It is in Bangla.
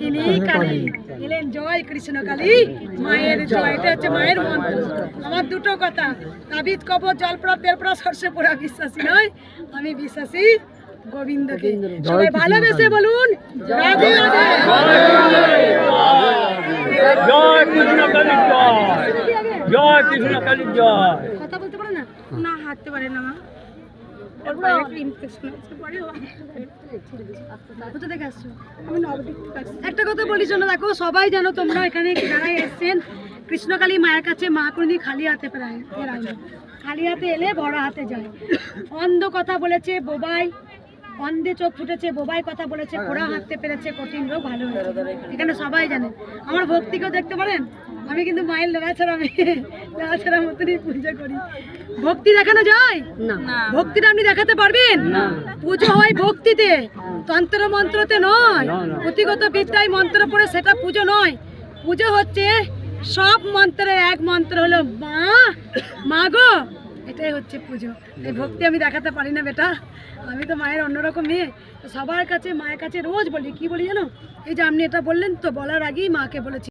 তিনি কালী এলেন। জয় কৃষ্ণ কালী মায়ের জয়। এটা হচ্ছে মায়ের মন্ত্র। আমার দুটো কথা, তাবিজ কবর জলপড়া তেলপড়া সর্ষে পোড়া বিশ্বাসী নয়, আমি বিশ্বাসী গোবিন্দকে। সবাই ভালোবেসে বলুন রাধে রাধে। জয় কৃষ্ণ কালী জয়, জয় কৃষ্ণ কালী জয়। কথা বলতে পারে না, না হাঁটতে পারে না মা, একটা কথা বলি শোনো, দেখো সবাই জানো তোমরা এখানে যারা এসছেন কৃষ্ণকালী মায়ের কাছে মা কোনদিন খালি হাতে প্রায় এরাই না, খালি হাতে এলে বড় হাতে যায়। অন্ধ কথা বলেছে বোবাই, অন্ধে চোখ ফুটেছে বোবাই কথা বলেছে, খোড়া হাঁটতে পেরেছে, কঠিন রোগ ভালো হয়েছে। এখানে সবাই জানে। আমার ভক্তিকেও দেখতে পারেন, আমি কিন্তু মায়ের লড়াছাড়া মতনই পুজো করি। ভক্তি দেখানো যায় না, ভক্তিটা আপনি দেখাতে পারবেন না। পুজো হয় ভক্তিতে, তন্ত্র মন্ত্রতে নয়। পুঁথিগত বিদ্যায় মন্ত্র পড়ে সেটা পুজো নয়। পুজো হচ্ছে সব মন্ত্রের এক মন্ত্র হলো মা, মা গো, এটাই হচ্ছে পুজো। এই ভক্তি আমি দেখাতে পারি না বেটা, আমি তো মায়ের অন্যরকম মেয়ে। সবার কাছে মায়ের কাছে রোজ বলি, কি বলি জানো, এই যে আপনি এটা বললেন তো, বলার আগেই মাকে বলেছি